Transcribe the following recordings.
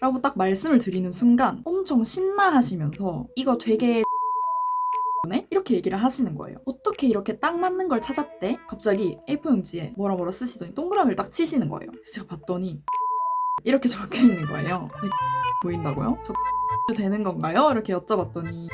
라고 딱 말씀을 드리는 순간 엄청 신나하시면서 이거 되게 네? 이렇게 얘기를 하시는 거예요. 어떻게 이렇게 딱 맞는 걸 찾았대? 갑자기 A4용지에 뭐라 뭐라 쓰시더니 동그라미를 딱 치시는 거예요. 그래서 제가 봤더니 이렇게 적혀 있는 거예요. 보인다고요? 저 되는 건가요? 이렇게 여쭤봤더니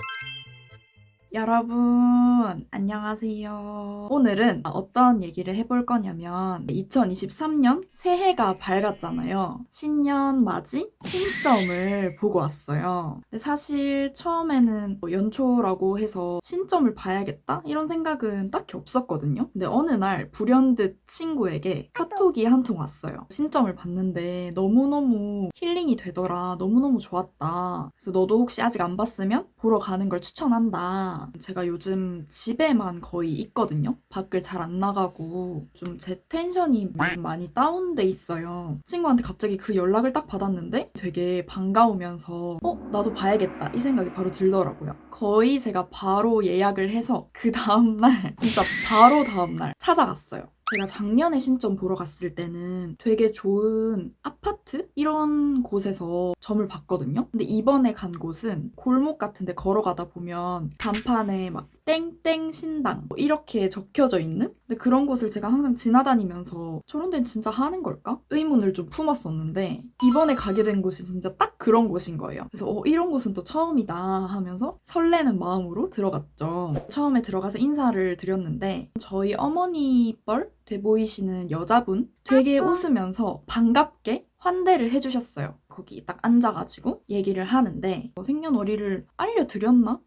여러분 안녕하세요. 오늘은 어떤 얘기를 해볼 거냐면 2023년 새해가 밝았잖아요. 신년 맞이 신점을 보고 왔어요. 근데 사실 처음에는 연초라고 해서 신점을 봐야겠다 이런 생각은 딱히 없었거든요. 근데 어느 날 불현듯 친구에게 카톡이 한 통 왔어요. 신점을 봤는데 너무너무 힐링이 되더라. 너무너무 좋았다. 그래서 너도 혹시 아직 안 봤으면 보러 가는 걸 추천한다. 제가 요즘 집에만 거의 있거든요. 밖을 잘 안 나가고 좀 제 텐션이 많이 다운돼 있어요. 친구한테 갑자기 그 연락을 딱 받았는데 되게 반가우면서 나도 봐야겠다 이 생각이 바로 들더라고요. 거의 제가 바로 예약을 해서 그 다음날 진짜 바로 다음날 찾아갔어요. 제가 작년에 신점 보러 갔을 때는 되게 좋은 아파트? 이런 곳에서 점을 봤거든요. 근데 이번에 간 곳은 골목 같은데 걸어가다 보면 간판에 막 땡땡 신당 뭐 이렇게 적혀져 있는? 근데 그런 곳을 제가 항상 지나다니면서 저런 데는 진짜 하는 걸까? 의문을 좀 품었었는데 이번에 가게 된 곳이 진짜 딱 그런 곳인 거예요. 그래서 이런 곳은 또 처음이다 하면서 설레는 마음으로 들어갔죠. 처음에 들어가서 인사를 드렸는데 저희 어머니 뻘 돼 보이시는 여자분 되게 웃으면서 반갑게 환대를 해주셨어요. 거기 딱 앉아가지고 얘기를 하는데 생년월일을 알려드렸나?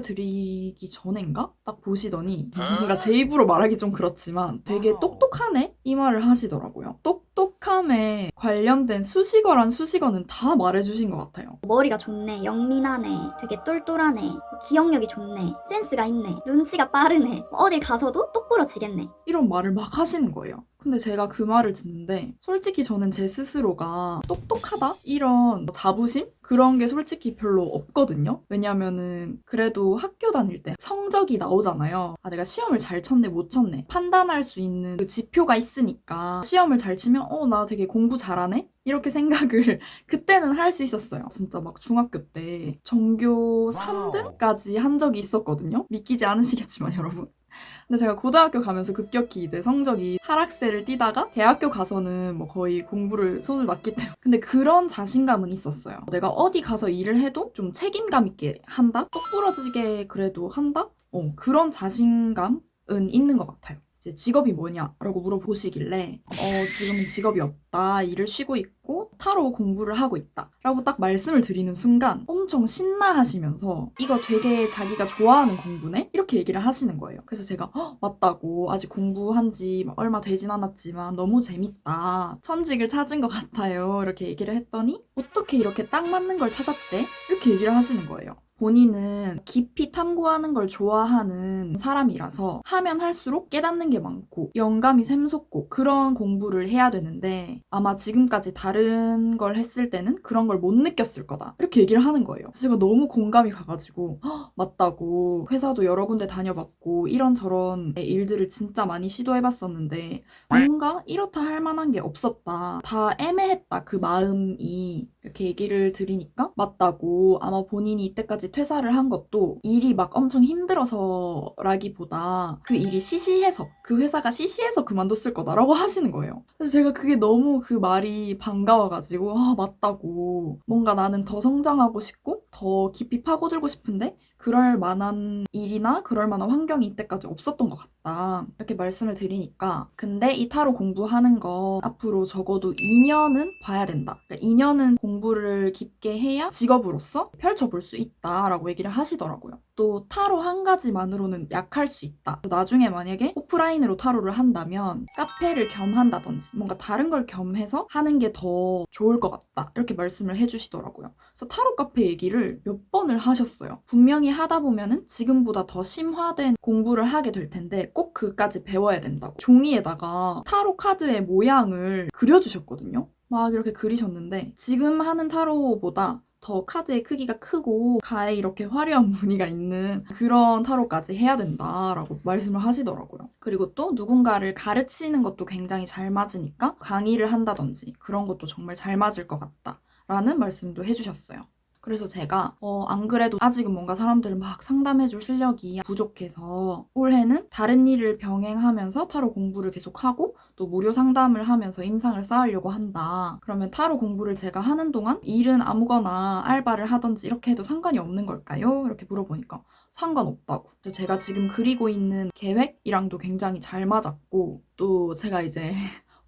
알려드리기 전인가? 딱 보시더니 뭔가 제 입으로 말하기 좀 그렇지만 되게 똑똑하네? 이 말을 하시더라고요. 똑똑함에 관련된 수식어란 수식어는 다 말해주신 것 같아요. 머리가 좋네, 영민하네, 되게 똘똘하네, 기억력이 좋네, 센스가 있네, 눈치가 빠르네, 어딜 가서도 똑부러지겠네. 이런 말을 막 하시는 거예요. 근데 제가 그 말을 듣는데 솔직히 저는 제 스스로가 똑똑하다? 이런 자부심? 그런 게 솔직히 별로 없거든요. 왜냐면은 그래도 학교 다닐 때 성적이 나오잖아요. 아, 내가 시험을 잘 쳤네, 못 쳤네. 판단할 수 있는 그 지표가 있으니까 시험을 잘 치면 나 되게 공부 잘하네? 이렇게 생각을 그때는 할 수 있었어요. 진짜 막 중학교 때 전교 3등까지 한 적이 있었거든요. 믿기지 않으시겠지만 여러분. 근데 제가 고등학교 가면서 급격히 이제 성적이 하락세를 띠다가 대학교 가서는 뭐 거의 공부를 손을 놨기 때문에 근데 그런 자신감은 있었어요. 내가 어디 가서 일을 해도 좀 책임감 있게 한다? 똑부러지게 그래도 한다? 그런 자신감은 있는 것 같아요. 이제 직업이 뭐냐라고 물어보시길래 지금은 직업이 없다. 일을 쉬고 있고 타로 공부를 하고 있다. 라고 딱 말씀을 드리는 순간 엄청 신나하시면서 이거 되게 자기가 좋아하는 공부네? 이렇게 얘기를 하시는 거예요. 그래서 제가 맞다고 아직 공부한 지 얼마 되진 않았지만 너무 재밌다. 천직을 찾은 것 같아요. 이렇게 얘기를 했더니 어떻게 이렇게 딱 맞는 걸 찾았대? 이렇게 얘기를 하시는 거예요. 본인은 깊이 탐구하는 걸 좋아하는 사람이라서 하면 할수록 깨닫는 게 많고 영감이 샘솟고 그런 공부를 해야 되는데 아마 지금까지 다른 걸 했을 때는 그런 걸 못 느꼈을 거다. 이렇게 얘기를 하는 거예요. 그래서 제가 너무 공감이 가가지고 맞다고 회사도 여러 군데 다녀봤고 이런저런 일들을 진짜 많이 시도해봤었는데 뭔가 이렇다 할 만한 게 없었다. 다 애매했다. 그 마음이 이렇게 얘기를 드리니까 맞다고 아마 본인이 이때까지 퇴사를 한 것도 일이 막 엄청 힘들어서라기보다 그 일이 시시해서 그 회사가 시시해서 그만뒀을 거다라고 하시는 거예요. 그래서 제가 그게 너무 그 말이 반가워가지고 맞다고 뭔가 나는 더 성장하고 싶고 더 깊이 파고들고 싶은데 그럴 만한 일이나 그럴 만한 환경이 이때까지 없었던 것 같다. 이렇게 말씀을 드리니까 근데 이 타로 공부하는 거 앞으로 적어도 2년은 봐야 된다. 그러니까 2년은 공부를 깊게 해야 직업으로서 펼쳐볼 수 있다라고 얘기를 하시더라고요. 또 타로 한 가지만으로는 약할 수 있다. 나중에 만약에 오프라인으로 타로를 한다면 카페를 겸한다든지 뭔가 다른 걸 겸해서 하는 게 더 좋을 것 같다. 이렇게 말씀을 해주시더라고요. 그래서 타로 카페 얘기를 몇 번을 하셨어요. 분명히 하다 보면은 지금보다 더 심화된 공부를 하게 될 텐데 꼭 그까지 배워야 된다고. 종이에다가 타로 카드의 모양을 그려주셨거든요. 막 이렇게 그리셨는데 지금 하는 타로보다 더 카드의 크기가 크고 가에 이렇게 화려한 무늬가 있는 그런 타로까지 해야 된다라고 말씀을 하시더라고요. 그리고 또 누군가를 가르치는 것도 굉장히 잘 맞으니까 강의를 한다든지 그런 것도 정말 잘 맞을 것 같다. 라는 말씀도 해주셨어요. 그래서 제가 안 그래도 아직은 뭔가 사람들을 막 상담해줄 실력이 부족해서 올해는 다른 일을 병행하면서 타로 공부를 계속하고 또 무료 상담을 하면서 임상을 쌓으려고 한다. 그러면 타로 공부를 제가 하는 동안 일은 아무거나 알바를 하던지 이렇게 해도 상관이 없는 걸까요? 이렇게 물어보니까 상관없다고. 제가 지금 그리고 있는 계획이랑도 굉장히 잘 맞았고 또 제가 이제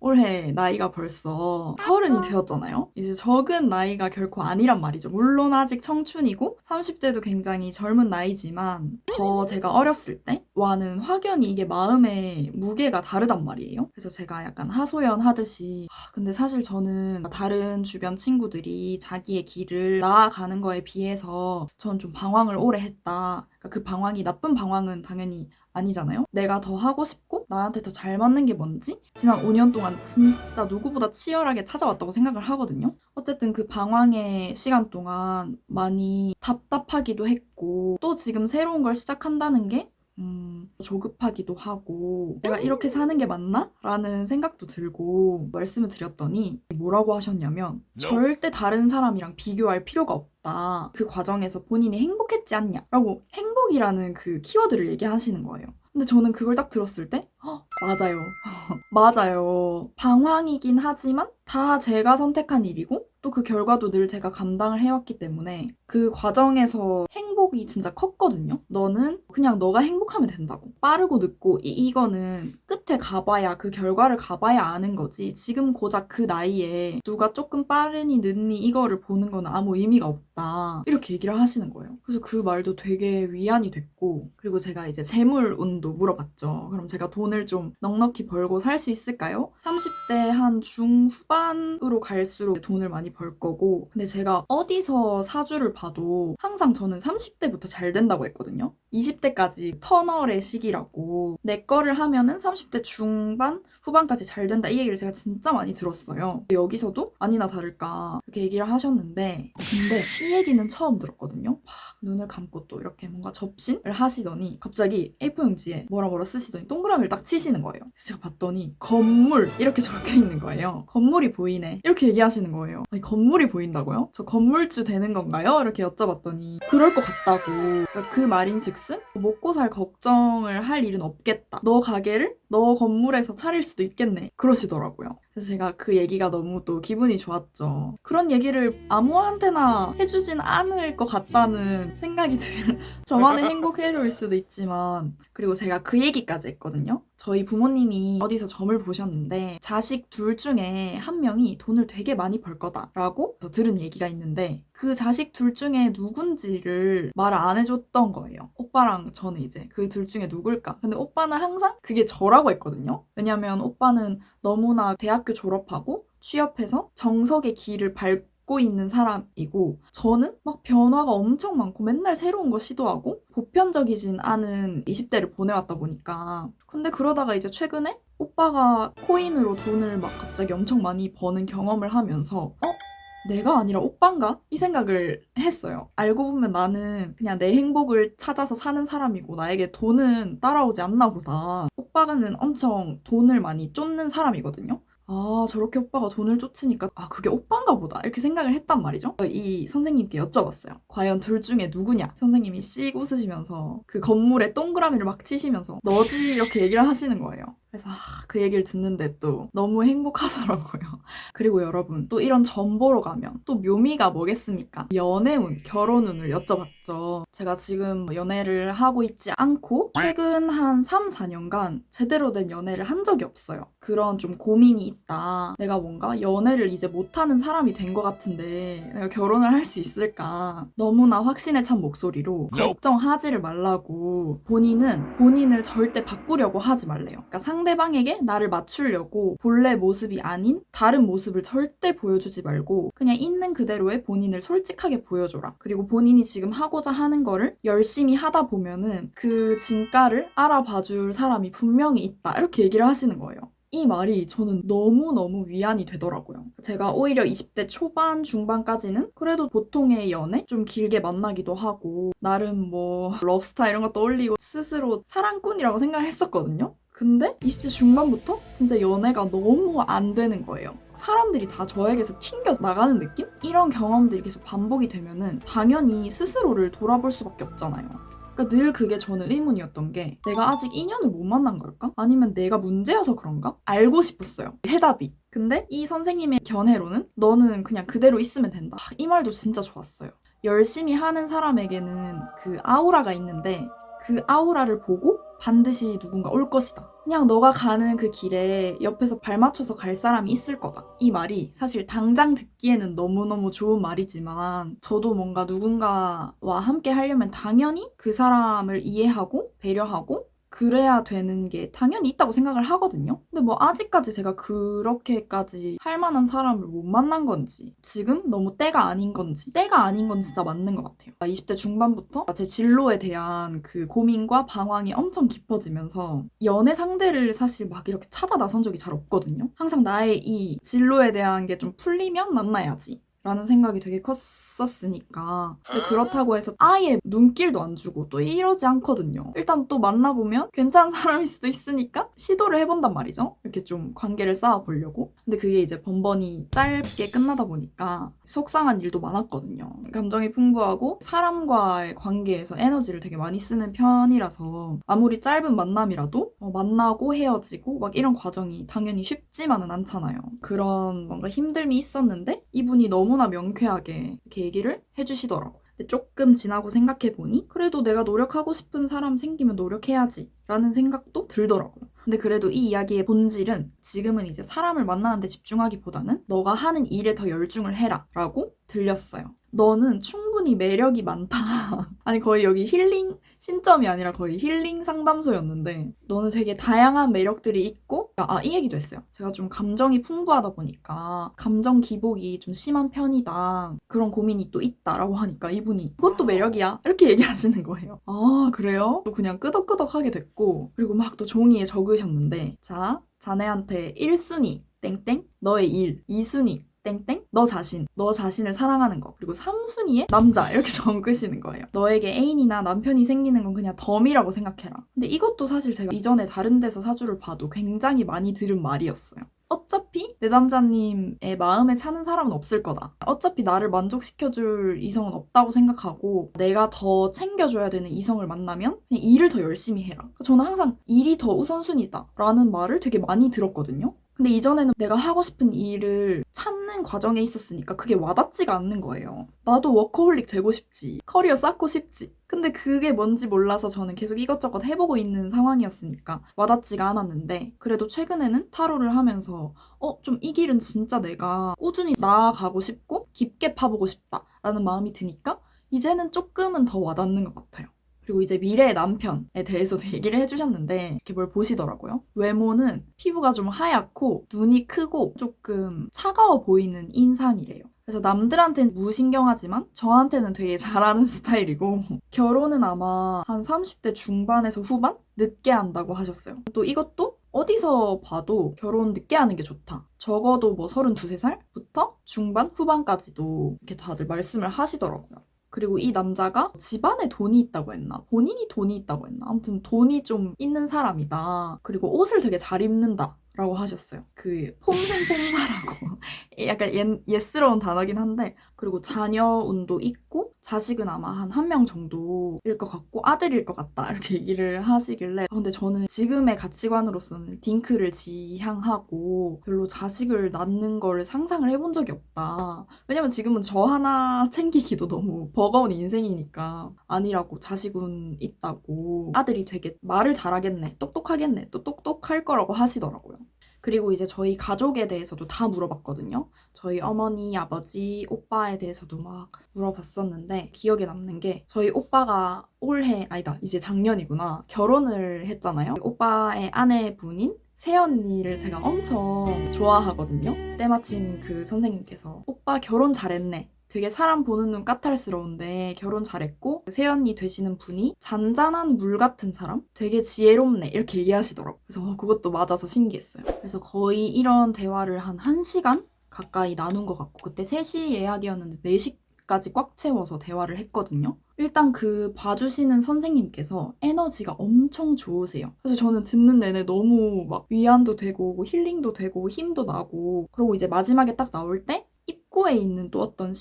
올해 나이가 벌써 30이 되었잖아요. 이제 적은 나이가 결코 아니란 말이죠. 물론 아직 청춘이고 30대도 굉장히 젊은 나이지만 더 제가 어렸을 때와는 확연히 이게 마음의 무게가 다르단 말이에요. 그래서 제가 약간 하소연하듯이 근데 사실 저는 다른 주변 친구들이 자기의 길을 나아가는 거에 비해서 전 좀 방황을 오래 했다. 그러니까 그 방황이 나쁜 방황은 당연히 아니잖아요? 내가 더 하고 싶고 나한테 더 잘 맞는 게 뭔지 지난 5년 동안 진짜 누구보다 치열하게 찾아왔다고 생각을 하거든요. 어쨌든 그 방황의 시간 동안 많이 답답하기도 했고 또 지금 새로운 걸 시작한다는 게 조급하기도 하고 내가 이렇게 사는 게 맞나? 라는 생각도 들고 말씀을 드렸더니 뭐라고 하셨냐면 절대 다른 사람이랑 비교할 필요가 없다. 그 과정에서 본인이 행복했지 않냐? 라고 행복이라는 그 키워드를 얘기하시는 거예요. 근데 저는 그걸 딱 들었을 때 맞아요. 맞아요. 방황이긴 하지만 다 제가 선택한 일이고 또 그 결과도 늘 제가 감당을 해왔기 때문에 그 과정에서 행복이 진짜 컸거든요. 너는 그냥 너가 행복하면 된다고. 빠르고 늦고 이거는 끝에 가봐야 그 결과를 가봐야 아는 거지. 지금 고작 그 나이에 누가 조금 빠르니 늦니 이거를 보는 건 아무 의미가 없다. 이렇게 얘기를 하시는 거예요. 그래서 그 말도 되게 위안이 됐고 그리고 제가 이제 재물운도 물어봤죠. 그럼 제가 돈을 좀 넉넉히 벌고 살 수 있을까요? 30대 한 중후반으로 갈수록 돈을 많이 벌 거고 근데 제가 어디서 사주를 봐도 항상 저는 30대부터 잘 된다고 했거든요. 20대까지 터널의 시기라고 내 거를 하면은 30대 중반, 후반까지 잘 된다 이 얘기를 제가 진짜 많이 들었어요. 여기서도 아니나 다를까 이렇게 얘기를 하셨는데 근데 이 얘기는 처음 들었거든요. 막 눈을 감고 또 이렇게 뭔가 접신을 하시더니 갑자기 A4용지에 뭐라 쓰시더니 동그라미를 딱 치시는 거예요. 그래서 제가 봤더니 건물 이렇게 적혀 있는 거예요. 건물이 보이네 이렇게 얘기하시는 거예요. 아니 건물이 보인다고요? 저 건물주 되는 건가요? 이렇게 여쭤봤더니 그럴 것 같다고. 그러니까 그 말인즉슨 먹고 살 걱정을 할 일은 없겠다. 너 가게를 너 건물에서 차릴 수도 있겠네. 그러시더라고요. 그래서 제가 그 얘기가 너무 또 기분이 좋았죠. 그런 얘기를 아무한테나 해주진 않을 것 같다는 생각이 저만의 행복 회로일 수도 있지만 그리고 제가 그 얘기까지 했거든요. 저희 부모님이 어디서 점을 보셨는데 자식 둘 중에 한 명이 돈을 되게 많이 벌 거다라고 들은 얘기가 있는데 그 자식 둘 중에 누군지를 말을 안 해줬던 거예요. 오빠랑 저는 이제 그 둘 중에 누굴까? 근데 오빠는 항상 그게 저라고 했거든요. 왜냐면 오빠는 너무나 대학교 졸업하고 취업해서 정석의 길을 밟고 있는 사람이고 저는 막 변화가 엄청 많고 맨날 새로운 거 시도하고 보편적이진 않은 20대를 보내왔다 보니까 근데 그러다가 이제 최근에 오빠가 코인으로 돈을 막 갑자기 엄청 많이 버는 경험을 하면서 내가 아니라 오빠인가? 이 생각을 했어요. 알고 보면 나는 그냥 내 행복을 찾아서 사는 사람이고 나에게 돈은 따라오지 않나 보다. 오빠는 엄청 돈을 많이 쫓는 사람이거든요. 아, 저렇게 오빠가 돈을 쫓으니까 그게 오빠인가 보다 이렇게 생각을 했단 말이죠. 이 선생님께 여쭤봤어요. 과연 둘 중에 누구냐? 선생님이 씩 웃으시면서 그 건물에 동그라미를 막 치시면서 너지 이렇게 얘기를 하시는 거예요. 그래서 그 얘기를 듣는데 또 너무 행복하더라고요. 그리고 여러분 또 이런 점 보러 가면 또 묘미가 뭐겠습니까? 연애운, 결혼운을 여쭤봤죠. 제가 지금 연애를 하고 있지 않고 최근 한 3, 4년간 제대로 된 연애를 한 적이 없어요. 그런 좀 고민이 있다. 내가 뭔가 연애를 이제 못하는 사람이 된 것 같은데 내가 결혼을 할 수 있을까? 너무나 확신에 찬 목소리로 걱정하지를 말라고 본인은 본인을 절대 바꾸려고 하지 말래요. 그러니까 상대방에게 나를 맞추려고 본래 모습이 아닌 다른 모습을 절대 보여주지 말고 그냥 있는 그대로의 본인을 솔직하게 보여줘라. 그리고 본인이 지금 하고자 하는 거를 열심히 하다 보면은 그 진가를 알아봐줄 사람이 분명히 있다. 이렇게 얘기를 하시는 거예요. 이 말이 저는 너무너무 위안이 되더라고요. 제가 오히려 20대 초반, 중반까지는 그래도 보통의 연애? 좀 길게 만나기도 하고 나름 뭐 럽스타 이런 거 떠올리고 스스로 사랑꾼이라고 생각을 했었거든요. 근데 20대 중반부터 진짜 연애가 너무 안 되는 거예요. 사람들이 다 저에게서 튕겨 나가는 느낌? 이런 경험들이 계속 반복이 되면은 당연히 스스로를 돌아볼 수밖에 없잖아요. 그러니까 늘 그게 저는 의문이었던 게 내가 아직 인연을 못 만난 걸까? 아니면 내가 문제여서 그런가? 알고 싶었어요. 해답이. 근데 이 선생님의 견해로는 너는 그냥 그대로 있으면 된다. 이 말도 진짜 좋았어요. 열심히 하는 사람에게는 그 아우라가 있는데 그 아우라를 보고 반드시 누군가 올 것이다. 그냥 너가 가는 그 길에 옆에서 발 맞춰서 갈 사람이 있을 거다. 이 말이 사실 당장 듣기에는 너무너무 좋은 말이지만 저도 뭔가 누군가와 함께 하려면 당연히 그 사람을 이해하고 배려하고 그래야 되는 게 당연히 있다고 생각을 하거든요. 근데 뭐 아직까지 제가 그렇게까지 할 만한 사람을 못 만난 건지 지금 너무 때가 아닌 건지 때가 아닌 건 진짜 맞는 것 같아요. 20대 중반부터 제 진로에 대한 그 고민과 방황이 엄청 깊어지면서 연애 상대를 사실 막 이렇게 찾아 나선 적이 잘 없거든요. 항상 나의 이 진로에 대한 게 좀 풀리면 만나야지 라는 생각이 되게 컸었으니까. 근데 그렇다고 해서 아예 눈길도 안 주고 또 이러지 않거든요. 일단 또 만나보면 괜찮은 사람일 수도 있으니까 시도를 해본단 말이죠. 이렇게 좀 관계를 쌓아보려고. 근데 그게 이제 번번이 짧게 끝나다 보니까 속상한 일도 많았거든요. 감정이 풍부하고 사람과의 관계에서 에너지를 되게 많이 쓰는 편이라서 아무리 짧은 만남이라도 만나고 헤어지고 막 이런 과정이 당연히 쉽지만은 않잖아요. 그런 뭔가 힘듦이 있었는데 이분이 너무나 명쾌하게 이렇게 얘기를 해주시더라고요. 근데 조금 지나고 생각해보니 그래도 내가 노력하고 싶은 사람 생기면 노력해야지 라는 생각도 들더라고요. 근데 그래도 이 이야기의 본질은 지금은 이제 사람을 만나는 데 집중하기보다는 너가 하는 일에 더 열중을 해라 라고 들렸어요. 너는 충분히 매력이 많다. 아니 거의 여기 힐링 신점이 아니라 거의 힐링 상담소였는데 너는 되게 다양한 매력들이 있고 이 얘기도 했어요. 제가 좀 감정이 풍부하다 보니까 감정 기복이 좀 심한 편이다. 그런 고민이 또 있다라고 하니까 이분이 그것도 매력이야. 이렇게 얘기하시는 거예요. 아 그래요? 또 그냥 끄덕끄덕하게 됐고 그리고 막 또 종이에 적으셨는데 자 자네한테 1순위 땡땡 너의 일 2순위 땡땡 너 자신을 사랑하는 거 그리고 3순위에 남자 이렇게 적으시는 거예요. 너에게 애인이나 남편이 생기는 건 그냥 덤이라고 생각해라. 근데 이것도 사실 제가 이전에 다른 데서 사주를 봐도 굉장히 많이 들은 말이었어요. 어차피 내 남자님의 마음에 차는 사람은 없을 거다. 어차피 나를 만족시켜줄 이성은 없다고 생각하고 내가 더 챙겨줘야 되는 이성을 만나면 그냥 일을 더 열심히 해라. 저는 항상 일이 더 우선순위다 라는 말을 되게 많이 들었거든요. 근데 이전에는 내가 하고 싶은 일을 찾는 과정에 있었으니까 그게 와닿지가 않는 거예요. 나도 워커홀릭 되고 싶지. 커리어 쌓고 싶지. 근데 그게 뭔지 몰라서 저는 계속 이것저것 해보고 있는 상황이었으니까 와닿지가 않았는데 그래도 최근에는 타로를 하면서 좀 이 길은 진짜 내가 꾸준히 나아가고 싶고 깊게 파보고 싶다라는 마음이 드니까 이제는 조금은 더 와닿는 것 같아요. 그리고 이제 미래의 남편에 대해서도 얘기를 해주셨는데 이렇게 뭘 보시더라고요. 외모는 피부가 좀 하얗고 눈이 크고 조금 차가워 보이는 인상이래요. 그래서 남들한테는 무신경하지만 저한테는 되게 잘하는 스타일이고 결혼은 아마 한 30대 중반에서 후반? 늦게 한다고 하셨어요. 또 이것도 어디서 봐도 결혼 늦게 하는 게 좋다. 적어도 뭐 32, 3살부터 중반, 후반까지도 이렇게 다들 말씀을 하시더라고요. 그리고 이 남자가 집안에 돈이 있다고 했나? 본인이 돈이 있다고 했나? 아무튼 돈이 좀 있는 사람이다. 그리고 옷을 되게 잘 입는다. 라고 하셨어요. 그 폼생폼사라고 약간 예스러운 단어긴 한데 그리고 자녀운도 있고 자식은 아마 한 명 정도일 것 같고 아들일 것 같다 이렇게 얘기를 하시길래 근데 저는 지금의 가치관으로서는 딩크를 지향하고 별로 자식을 낳는 걸 상상을 해본 적이 없다. 왜냐면 지금은 저 하나 챙기기도 너무 버거운 인생이니까 아니라고 자식은 있다고 아들이 되게 말을 잘하겠네 똑똑하겠네 또 똑똑할 거라고 하시더라고요. 그리고 이제 저희 가족에 대해서도 다 물어봤거든요. 저희 어머니, 아버지, 오빠에 대해서도 막 물어봤었는데 기억에 남는 게 저희 오빠가 이제 작년이구나. 결혼을 했잖아요. 오빠의 아내분인 새언니를 제가 엄청 좋아하거든요. 때마침 그 선생님께서 오빠 결혼 잘했네. 되게 사람 보는 눈 까탈스러운데 결혼 잘했고 새언니 되시는 분이 잔잔한 물 같은 사람? 되게 지혜롭네 이렇게 얘기하시더라고요. 그래서 그것도 맞아서 신기했어요. 그래서 거의 이런 대화를 한 1시간 가까이 나눈 것 같고 그때 3시 예약이었는데 20분까지 꽉 채워서 대화를 했거든요. 일단 그 봐주시는 선생님께서 에너지가 엄청 좋으세요. 그래서 저는 듣는 내내 너무 막 위안도 되고 힐링도 되고 힘도 나고, 그리고 이제 마지막에 딱 나올 때 입구에 있는 또 어떤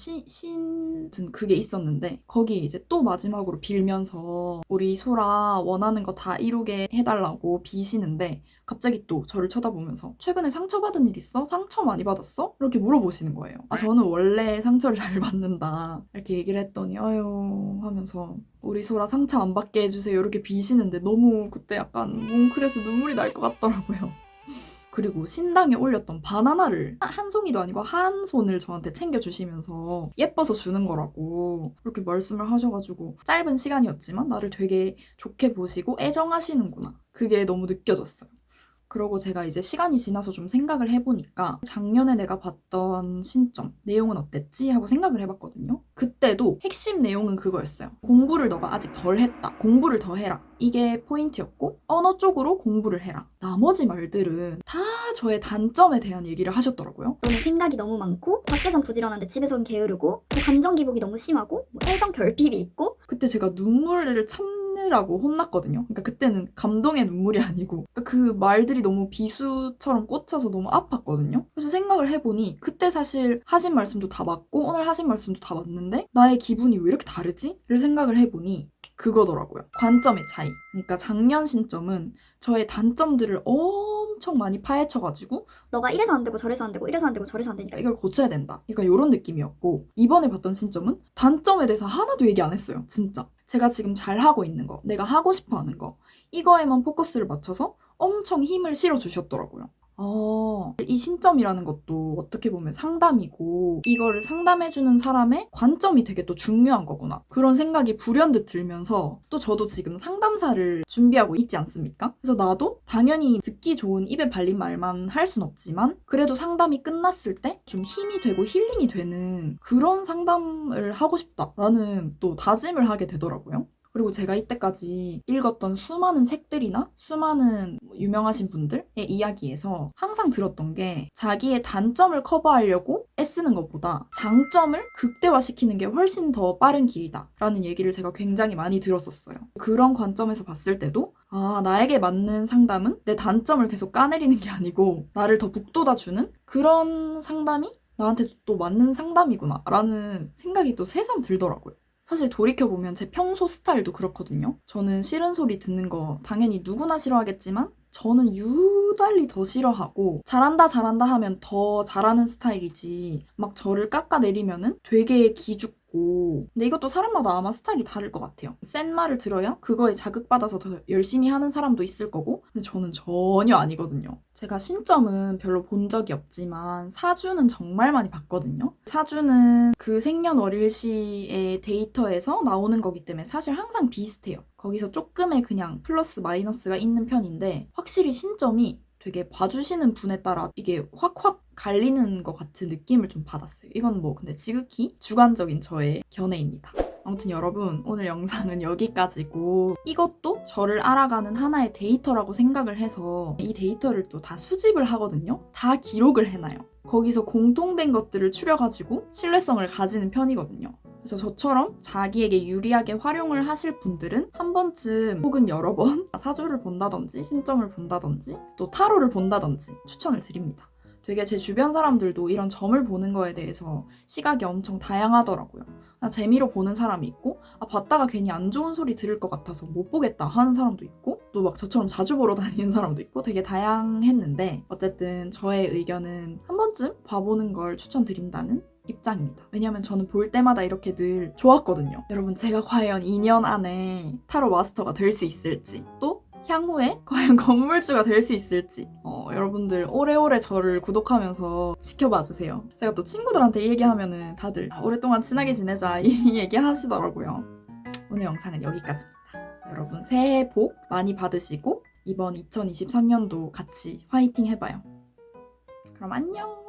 그게 있었는데, 거기 이제 또 마지막으로 빌면서 우리 소라 원하는 거 다 이루게 해달라고 비시는데, 갑자기 또 저를 쳐다보면서 최근에 상처받은 일 있어? 상처 많이 받았어? 이렇게 물어보시는 거예요. 저는 원래 상처를 잘 받는다 이렇게 얘기를 했더니 아유 하면서 우리 소라 상처 안 받게 해주세요 이렇게 비시는데, 너무 그때 약간 뭉클해서 눈물이 날 것 같더라고요. 그리고 신당에 올렸던 바나나를 한 송이도 아니고 한 손을 저한테 챙겨주시면서 예뻐서 주는 거라고 그렇게 말씀을 하셔가지고, 짧은 시간이었지만 나를 되게 좋게 보시고 애정하시는구나, 그게 너무 느껴졌어요. 그러고 제가 이제 시간이 지나서 좀 생각을 해보니까 작년에 내가 봤던 신점 내용은 어땠지 하고 생각을 해봤거든요. 그때도 핵심 내용은 그거였어요. 공부를 너가 아직 덜 했다. 공부를 더 해라. 이게 포인트였고, 언어 쪽으로 공부를 해라. 나머지 말들은 다 저의 단점에 대한 얘기를 하셨더라고요. 너는 생각이 너무 많고 밖에선 부지런한데 집에선 게으르고 뭐 감정 기복이 너무 심하고 뭐 애정 결핍이 있고. 그때 제가 눈물을 참느라고 혼났거든요. 그러니까 그때는 감동의 눈물이 아니고, 그러니까 그 말들이 너무 비수처럼 꽂혀서 너무 아팠거든요. 그래서 생각을 해보니 그때 사실 하신 말씀도 다 맞고 오늘 하신 말씀도 다 맞는데 나의 기분이 왜 이렇게 다르지? 를 생각을 해보니 그거더라고요. 관점의 차이. 그러니까 작년 신점은 저의 단점들을 엄청 많이 파헤쳐가지고 너가 이래서 안 되고 저래서 안 되고 이래서 안 되고 저래서 안 되니까 이걸 고쳐야 된다. 그러니까 이런 느낌이었고, 이번에 봤던 신점은 단점에 대해서 하나도 얘기 안 했어요. 진짜. 제가 지금 잘하고 있는 거, 내가 하고 싶어 하는 거, 이거에만 포커스를 맞춰서 엄청 힘을 실어주셨더라고요. 이 신점이라는 것도 어떻게 보면 상담이고, 이거를 상담해주는 사람의 관점이 되게 또 중요한 거구나, 그런 생각이 불현듯 들면서, 또 저도 지금 상담사를 준비하고 있지 않습니까? 그래서 나도 당연히 듣기 좋은 입에 발린 말만 할 순 없지만, 그래도 상담이 끝났을 때 좀 힘이 되고 힐링이 되는 그런 상담을 하고 싶다라는 또 다짐을 하게 되더라고요. 그리고 제가 이때까지 읽었던 수많은 책들이나 수많은 유명하신 분들의 이야기에서 항상 들었던 게, 자기의 단점을 커버하려고 애쓰는 것보다 장점을 극대화시키는 게 훨씬 더 빠른 길이다 라는 얘기를 제가 굉장히 많이 들었었어요. 그런 관점에서 봤을 때도 나에게 맞는 상담은 내 단점을 계속 까내리는 게 아니고 나를 더 북돋아주는 그런 상담이 나한테 또 맞는 상담이구나 라는 생각이 또 새삼 들더라고요. 사실 돌이켜보면 제 평소 스타일도 그렇거든요. 저는 싫은 소리 듣는 거 당연히 누구나 싫어하겠지만 저는 유달리 더 싫어하고, 잘한다 잘한다 하면 더 잘하는 스타일이지 막 저를 깎아내리면은 되게 기죽고. 근데 이것도 사람마다 아마 스타일이 다를 것 같아요. 센 말을 들어야 그거에 자극받아서 더 열심히 하는 사람도 있을 거고, 근데 저는 전혀 아니거든요. 제가 신점은 별로 본 적이 없지만 사주는 정말 많이 봤거든요. 사주는 그 생년월일시의 데이터에서 나오는 거기 때문에 사실 항상 비슷해요. 거기서 조금의 그냥 플러스 마이너스가 있는 편인데, 확실히 신점이 되게 봐주시는 분에 따라 이게 확확 갈리는 것 같은 느낌을 좀 받았어요. 이건 뭐 근데 지극히 주관적인 저의 견해입니다. 아무튼 여러분, 오늘 영상은 여기까지고, 이것도 저를 알아가는 하나의 데이터라고 생각을 해서 이 데이터를 또 다 수집을 하거든요. 다 기록을 해놔요. 거기서 공통된 것들을 추려가지고 신뢰성을 가지는 편이거든요. 그래서 저처럼 자기에게 유리하게 활용을 하실 분들은 한 번쯤 혹은 여러 번 사주를 본다든지 신점을 본다든지 또 타로를 본다든지 추천을 드립니다. 되게 제 주변 사람들도 이런 점을 보는 거에 대해서 시각이 엄청 다양하더라고요. 재미로 보는 사람이 있고, 봤다가 괜히 안 좋은 소리 들을 것 같아서 못 보겠다 하는 사람도 있고, 또 막 저처럼 자주 보러 다니는 사람도 있고, 되게 다양했는데 어쨌든 저의 의견은 한 번쯤 봐보는 걸 추천드린다는 입장입니다. 왜냐면 저는 볼 때마다 이렇게 늘 좋았거든요. 여러분, 제가 과연 2년 안에 타로 마스터가 될 수 있을지, 또 향후에 과연 건물주가 될 수 있을지, 여러분들 오래오래 저를 구독하면서 지켜봐주세요. 제가 또 친구들한테 이 얘기하면은 다들 오랫동안 친하게 지내자 이 얘기 하시더라고요. 오늘 영상은 여기까지입니다. 여러분, 새해 복 많이 받으시고 이번 2023년도 같이 화이팅 해봐요. 그럼 안녕!